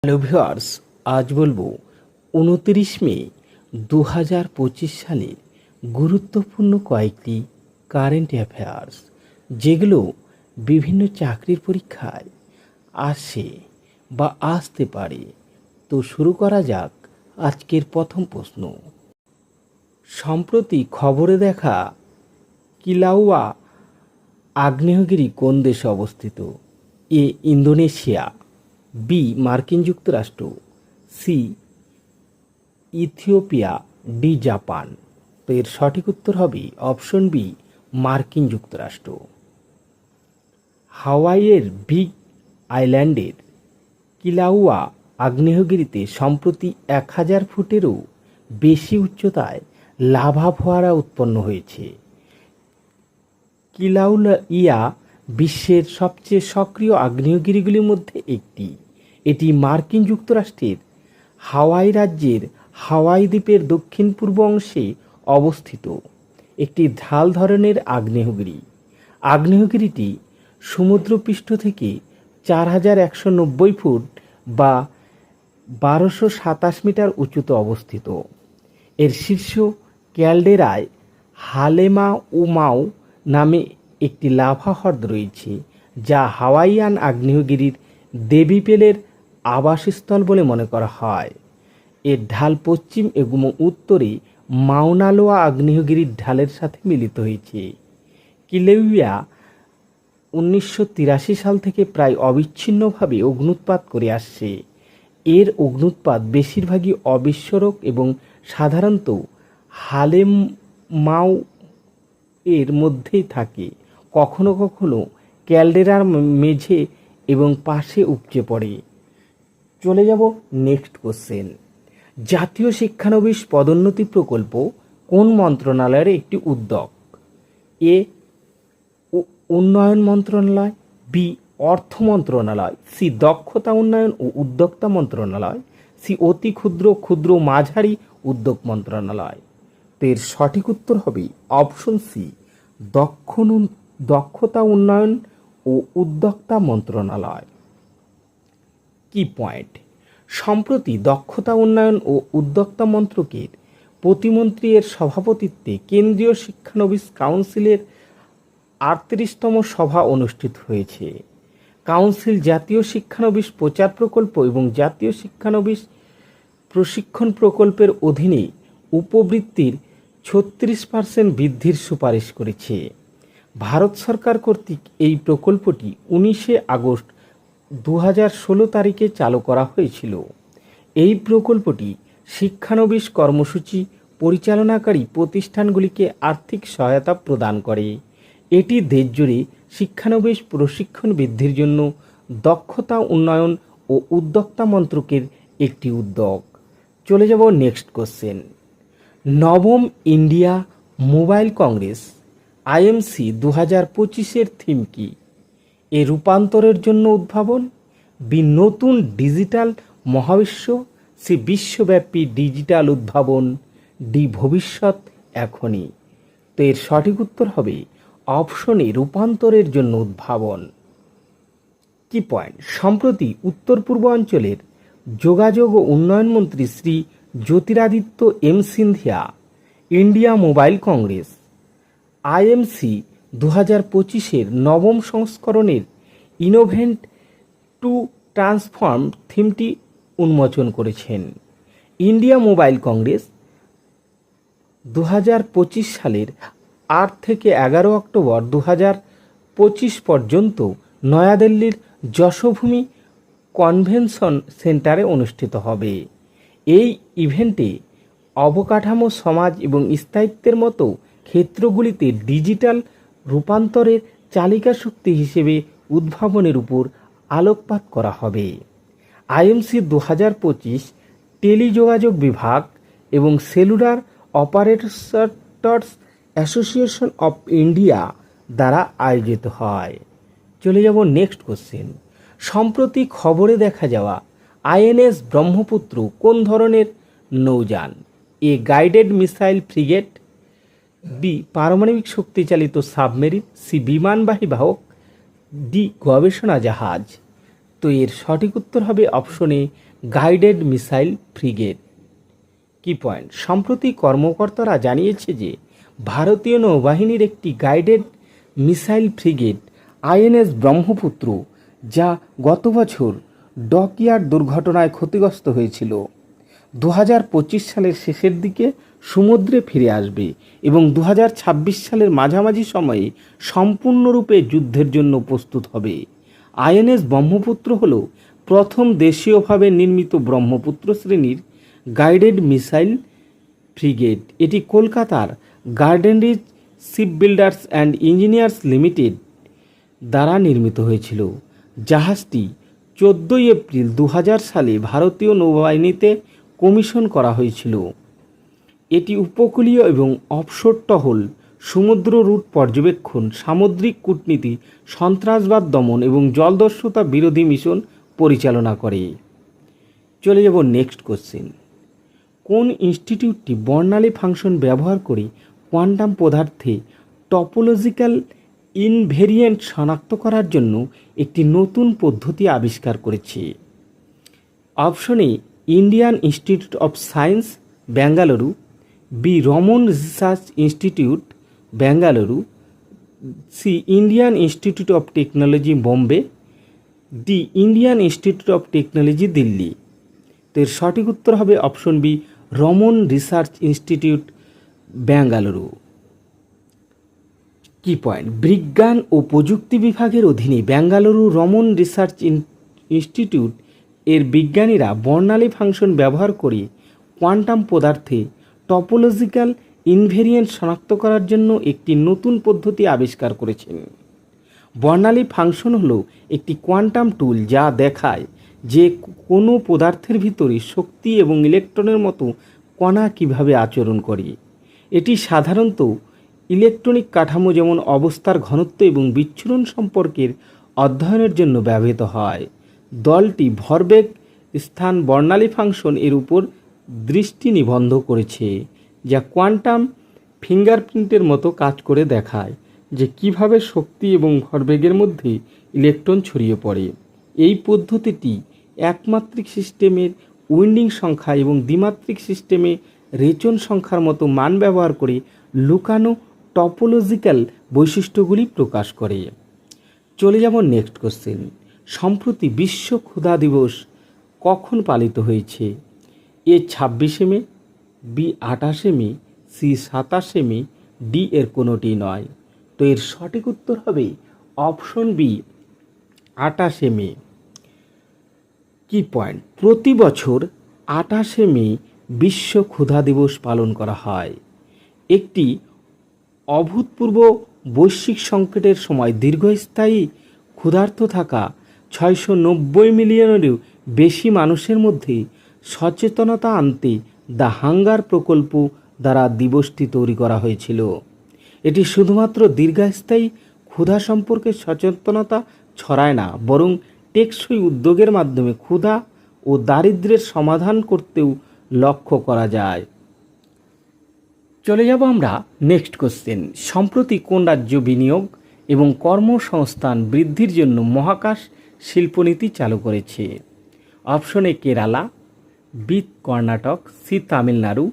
Hello viewers, আজ বলবো 29 মে 2025 সালের গুরুত্বপূর্ণ কয়েকটি কারেন্ট অ্যাফেয়ার্স, যেগুলো বিভিন্ন চাকরির পরীক্ষায় আসে বা আসতে পারে। তো শুরু করা যাক আজকের প্রথম প্রশ্ন। সম্প্রতি খবরে দেখা কিলাউয়া আগ্নেয়গিরি কোন দেশে অবস্থিত? এ ইন্দোনেশিয়া, বি মার্কিন যুক্তরাষ্ট্র, সি ইথিওপিয়া, ডি জাপান। তো এর সঠিক উত্তর হবে অপশন বি মার্কিন যুক্তরাষ্ট্র। হাওয়াইয়ের বিগ আইল্যান্ডের কিলাউয়া আগ্নেয়গিরিতে সম্প্রতি 1000 ফুটেরও বেশি উচ্চতায় লাভা ফোয়ারা উৎপন্ন হয়েছে। কিলাউইয়া বিশ্বের সবচেয়ে সক্রিয় আগ্নেয়গিরিগুলির মধ্যে একটি। এটি মার্কিন যুক্তরাষ্ট্রের হাওয়াই রাজ্যের হাওয়াই দ্বীপের দক্ষিণ পূর্ব অংশে অবস্থিত একটি ঢাল ধরনের আগ্নেয়গিরি। আগ্নেয়গিরিটি সমুদ্রপৃষ্ঠ থেকে 4190 ফুট বা 1227 মিটার উঁচুতে অবস্থিত। এর শীর্ষ ক্যালডেরায় হালেমাউমাউ নামে একটি লাভা হ্রদ রয়েছে, যা হাওয়াইয়ান আগ্নেয়গিরির দেবীপেলের আবাসস্থল বলে মনে করা হয়। এর ঢাল পশ্চিম এবং উত্তরে মাউনা লোয়া আগ্নেয়গিরির ঢালের সাথে মিলিত হয়েছে। কিলাউইয়া 1983 সাল থেকে প্রায় অবিচ্ছিন্নভাবে অগ্ন্যুৎপাত করে আসছে। এর অগ্ন্যুৎপাত বেশিরভাগই অবিস্ফোরক এবং সাধারণত হালেমাউ এর মধ্যেই থাকে। কখনো কখনো ক্যালডেরার মেঝে এবং পাশে উপচে পড়ে। চলে যাব নেক্সট কোশ্চেন। জাতীয় শিক্ষানবিশ পদোন্নতি প্রকল্প কোন মন্ত্রণালয়ের একটি উদ্যোগ? এ উন্নয়ন মন্ত্রণালয়, বি অর্থ মন্ত্রণালয়, সি দক্ষতা উন্নয়ন ও উদ্যোক্তা মন্ত্রণালয়, সি অতি ক্ষুদ্র ক্ষুদ্র মাঝারি উদ্যোগ মন্ত্রণালয়। তো এর সঠিক উত্তর হবে অপশন সি দক্ষতা উন্নয়ন ও উদ্যোক্তা মন্ত্রণালয়। কি পয়েন্ট? সম্প্রতি দক্ষতা উন্নয়ন ও উদ্যোক্তা মন্ত্রকের প্রতিমন্ত্রী এর সভাপতিত্বে কেন্দ্রীয় শিক্ষানবিশ কাউন্সিলের 38তম সভা অনুষ্ঠিত হয়েছে। কাউন্সিল জাতীয় শিক্ষানবিশ প্রচার প্রকল্প এবং জাতীয় শিক্ষানবিশ প্রশিক্ষণ প্রকল্পের অধীনে উপবৃত্তির 36% বৃদ্ধির সুপারিশ করেছে। ভারত সরকার কর্তৃক এই প্রকল্পটি 19 আগস্ট 2016 তারিখে চালু করা হয়েছিল। এই প্রকল্পটি শিক্ষানবিশ কর্মসূচি পরিচালনাকারী প্রতিষ্ঠানগুলিকে আর্থিক সহায়তা প্রদান করে। এটি দেশজুড়ে শিক্ষানবিশ প্রশিক্ষণ বৃদ্ধির জন্য দক্ষতা উন্নয়ন ও উদ্যোক্তা মন্ত্রকের একটি উদ্যোগ। চলে যাব নেক্সট কোশ্চেন। নবম ইন্ডিয়া মোবাইল কংগ্রেস IMC 2025-এর থিম কি? এ রূপান্তরের জন্য উদ্ভাবন, বি নতুন ডিজিটাল মহাবিশ্ব, সি বিশ্বব্যাপী ডিজিটাল উদ্ভাবন, ডি ভবিষ্যৎ এখনই। তো এর সঠিক উত্তর হবে অপশনে রূপান্তরের জন্য উদ্ভাবন। কি পয়েন্ট? সম্প্রতি উত্তর পূর্বাঞ্চলের যোগাযোগ ও উন্নয়ন মন্ত্রী Shri Jyotiraditya Scindia India mobile congress IMC 2025-এর নবম সংস্করণের ইনোভেন্ট টু ট্রান্সফর্ম থিমটি উন্মোচন করেছেন। ইন্ডিয়া মোবাইল কংগ্রেস 2025 সালের 8 থেকে 11 অক্টোবর 2025 পর্যন্ত নয়াদিল্লির যশোভূমি কনভেনশন সেন্টারে অনুষ্ঠিত হবে। এই ইভেন্টে অবকাঠামো, সমাজ এবং স্থায়িত্বের মতো ক্ষেত্রগুলিতে ডিজিটাল রূপান্তরের চালিকা শক্তি হিসেবে উদ্ভাবনের উপর আলোকপাত করা হবে। IMC 2025 টেলিযোগাযোগ বিভাগ এবং cellular operators association of India দ্বারা আয়োজিত হয়। চলে যাব নেক্সট কোশ্চেন। সম্প্রতি খবরে দেখা যাওয়া INS ব্রহ্মপুত্র কোন ধরনের নৌযান? এ গাইডেড মিসাইল ফ্রিগেট, বি পারমাণবিক শক্তিচালিত সাবমেরিন, সি বিমানবাহী বাহক, ডি গবেষণা জাহাজ। তো এর সঠিক উত্তর হবে অপশনে গাইডেড মিসাইল ফ্রিগেট। কি পয়েন্ট, সম্প্রতি কর্মকর্তারা জানিয়েছে যে ভারতীয় নৌবাহিনীর একটি guided missile frigate INS Brahmaputra, যা গত বছর ডকইয়ার্ড দুর্ঘটনায় ক্ষতিগ্রস্ত হয়েছিল, 2025 সালের শেষের দিকে সমুদ্রে ফিরে আসবে এবং 2026 সালের মাঝামাঝি সময়ে সম্পূর্ণরূপে যুদ্ধের জন্য প্রস্তুত হবে। আইএনএস ব্রহ্মপুত্র হল প্রথম দেশীয়ভাবে নির্মিত ব্রহ্মপুত্র শ্রেণীর গাইডেড মিসাইল ফ্রিগেট। এটি কলকাতার Garden Reach ship builders and engineers limited দ্বারা নির্মিত হয়েছিল। জাহাজটি 14 এপ্রিল 2000 সালে ভারতীয় নৌবাহিনীতে কমিশন করা হয়েছিল। এটি উপকূলীয় এবং অফশোর টহল, সমুদ্র রুট পর্যবেক্ষণ, সামুদ্রিক কূটনীতি, সন্ত্রাসবাদ দমন এবং জলদস্যুতা বিরোধী মিশন পরিচালনা করে। চলে যাব নেক্সট কোশ্চেন। কোন ইনস্টিটিউটটি বর্ণালী ফাংশন ব্যবহার করে কোয়ান্টাম পদার্থে টপোলজিক্যাল ইনভেরিয়েন্ট শনাক্ত করার জন্য একটি নতুন পদ্ধতি আবিষ্কার করেছে? Option A Indian Institute of Science Bengaluru, B Raman research institute Bengaluru, C Indian Institute of Technology Bombay, D Indian Institute of Technology Delhi. তো এর সঠিক উত্তর হবে option B Raman research institute Bengaluru. Key point, বিজ্ঞান ও প্রযুক্তি বিভাগের অধীনে বেঙ্গালুরু রমন রিসার্চ ইনস্টিটিউট এর বিজ্ঞানীরা বর্ণালী ফাংশন ব্যবহার করে কোয়ান্টাম পদার্থে টপোলজিক্যাল ইনভেরিয়েন্ট শনাক্ত করার জন্য একটি নতুন পদ্ধতি আবিষ্কার করেছেন। বর্ণালী ফাংশন হলো একটি কোয়ান্টাম টুল যা দেখায় যে কোনো পদার্থের ভিতরে শক্তি এবং ইলেকট্রনের মতো কণা কিভাবে আচরণ করে। এটি সাধারণত ইলেকট্রনিক কাঠামো যেমন অবস্থার ঘনত্ব এবং বিচ্ছুরণ সম্পর্কের অধ্যয়নের জন্য ব্যবহৃত হয়। দলটি ভরবেগ স্থান বর্ণালী ফাংশন এর উপর দৃষ্টি নিবদ্ধ করেছে, যা কোয়ান্টাম ফিঙ্গারপ্রিন্টের মতো কাজ করে দেখায় যে কিভাবে শক্তি এবং ভরবেগের মধ্যে ইলেকট্রন ছড়িয়ে পড়ে। এই পদ্ধতিটি একমাত্রিক সিস্টেমের উইন্ডিং সংখ্যা এবং দ্বিমাত্রিক সিস্টেমে রেচন সংখ্যার মতো মান ব্যবহার করে লুকানো টপোলজিক্যাল বৈশিষ্ট্যগুলি প্রকাশ করে। চলে যাব নেক্সট কোশ্চেন। সম্প্রতি বিশ্ব ক্ষুধা দিবস কখন পালিত হয়েছে? এ 26শে মে, বি 28শে মে, সি 27শে মে, ডি এর কোনোটি নয়। তো এর সঠিক উত্তর হবে অপশন বি 28শে মে। কি পয়েন্ট, প্রতি বছর 28শে মে বিশ্ব ক্ষুধা দিবস পালন করা হয়। একটি অভূতপূর্ব বৈশ্বিক সংকটের সময় দীর্ঘস্থায়ী ক্ষুধার্ত থাকা 690 মিলিয়নেরও বেশি মানুষের মধ্যে সচেতনতা আনতে দ্য হাঙ্গার প্রকল্প দ্বারা দিবসটি তৈরি করা হয়েছিল। এটি শুধুমাত্র দীর্ঘস্থায়ী ক্ষুধা সম্পর্কে সচেতনতা ছড়ায় না, বরং টেকসই উদ্যোগের মাধ্যমে ক্ষুধা ও দারিদ্র্যের সমাধান করতেও লক্ষ্য করা যায়। চলে যাব আমরা নেক্সট কোশ্চেন। সম্প্রতি কোন রাজ্য বিনিয়োগ এবং কর্মসংস্থান বৃদ্ধির জন্য মহাকাশ শিল্পনীতি চালু করেছে? Option A Kerala, B Karnataka, C Tamil Nadu,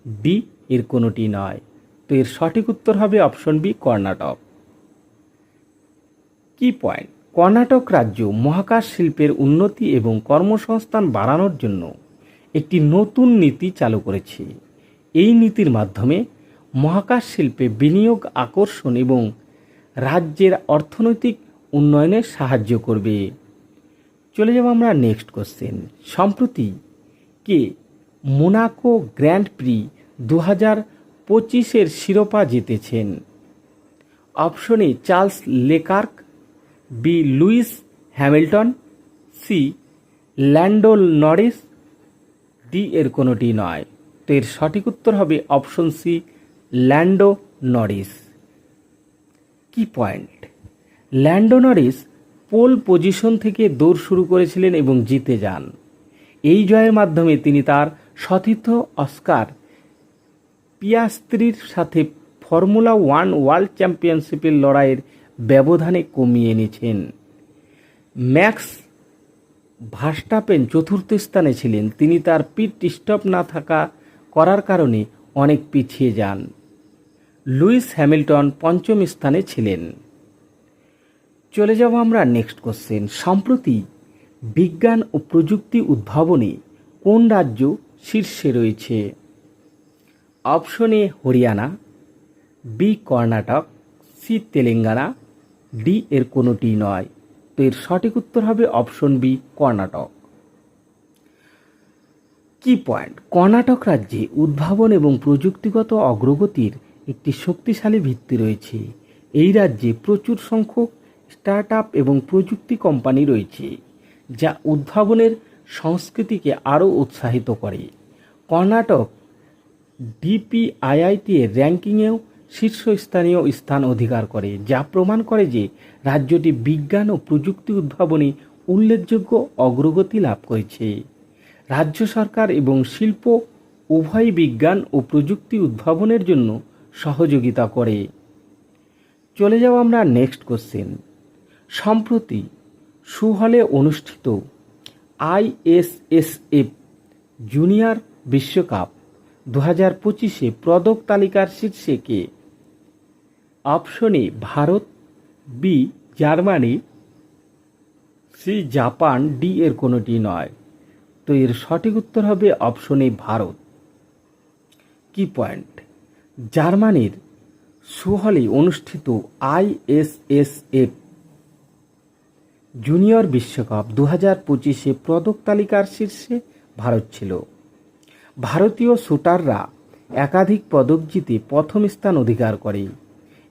D এর কোনোটি নয়। তো এর সঠিক উত্তর হবে অপশন বি কর্ণাটক। কি পয়েন্ট, কর্ণাটক রাজ্য মহাকাশ শিল্পের উন্নতি এবং কর্মসংস্থান বাড়ানোর জন্য একটি নতুন নীতি চালু করেছে। এই নীতির মাধ্যমে মহাকাশ শিল্পে বিনিয়োগ আকর্ষণ এবং রাজ্যের অর্থনৈতিক উন্নয়নে সাহায্য করবে। চলে যাব আমরা নেক্সট কোশ্চেন। সম্প্রতি কে মোনাকো গ্র্যান্ড প্রি 2025-এর শিরোপা জিতেছেন? Option A Charles Leclerc, B Lewis Hamilton, C Lando Norris, D এর কোনোটি নয়। তো এর সঠিক উত্তর হবে option C Lando Norris. Key point, Lando Norris pole position থেকে দৌড় শুরু করেছিলেন এবং জিতে যান। এই জয়ের মাধ্যমে তিনি তার সতীর্থ অস্কার পিয়াস্ত্রির সাথে ফর্মুলা 1 ওয়ার্ল্ড চ্যাম্পিয়নশিপের লড়াইয়ের ব্যবধানে কমিয়ে এনেছেন। ম্যাক্স ভার্স্টাপেন চতুর্থ স্থানে ছিলেন। তিনি তার পিট স্টপ না করার কারণে অনেক পিছিয়ে যান। লুইস হ্যামিল্টন পঞ্চম স্থানে ছিলেন। চলে যাব আমরা নেক্সট কোশ্চেন। সম্প্রতি বিজ্ঞান ও প্রযুক্তি উদ্ভাবনে কোন রাজ্য শীর্ষে রয়েছে? Option A Haryana, B Karnataka, C Telangana, D এর কোনোটি নয়। তো এর সঠিক উত্তর হবে অপশন বি কর্ণাটক। কি পয়েন্ট, কর্ণাটক রাজ্যে উদ্ভাবন এবং প্রযুক্তিগত অগ্রগতির একটি শক্তিশালী ভিত্তি রয়েছে। এই রাজ্যে প্রচুর সংখ্যক স্টার্ট আপ এবং প্রযুক্তি কোম্পানি রয়েছে, যা উদ্ভাবনের সংস্কৃতিকে আরও উৎসাহিত করে। কর্ণাটক ডিপিআইআইটি এর র্যাঙ্কিংয়েও শীর্ষস্থানীয় স্থান অধিকার করে, যা প্রমাণ করে যে রাজ্যটি বিজ্ঞান ও প্রযুক্তি উদ্ভাবনে উল্লেখযোগ্য অগ্রগতি লাভ করেছে। রাজ্য সরকার এবং শিল্প উভয়ই বিজ্ঞান ও প্রযুক্তি উদ্ভাবনের জন্য সহযোগিতা করে। চলে যাব আমরা নেক্সট কোশ্চেন। সম্প্রতি সুহলে অনুষ্ঠিত আইএসএসএফ জুনিয়র বিশ্বকাপ 2025-এ পদক তালিকার শীর্ষে কে? Option A Bharat, B Germany, C Japan, D এর কোনোটি নয়। তো এর সঠিক উত্তর হবে অপশন এ ভারত। কি পয়েন্ট, জার্মানির সুহলে অনুষ্ঠিত আইএসএসএফ জুনিয়র বিশ্বকাপ 2025-এ পদক তালিকার শীর্ষে ভারত ছিল। ভারতীয় শুটাররা একাধিক পদক জিতে প্রথম স্থান অধিকার করে।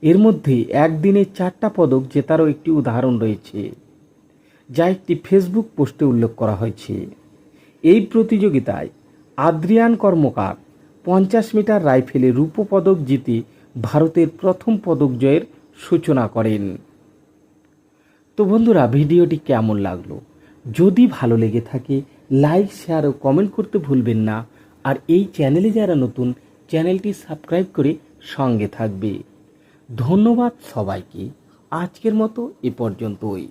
এর মধ্যে একদিনে 4টা পদক জেতারও একটি উদাহরণ রয়েছে, যা একটি ফেসবুক পোস্টে উল্লেখ করা হয়েছে। এই প্রতিযোগিতায় আদ্রিয়ান কর্মকার 50 মিটার রাইফেলে রূপো পদক জিতে ভারতের প্রথম পদক জয়ের সূচনা করেন। তো বন্ধুরা, ভিডিওটি কেমন লাগলো? যদি ভালো লেগে থাকে লাইক, শেয়ার ও কমেন্ট করতে ভুলবেন না। আর এই চ্যানেলে যারা নতুন, চ্যানেলটি সাবস্ক্রাইব করে সঙ্গে থাকবে। ধন্যবাদ সবাইকে। আজকের মতো এ পর্যন্তই।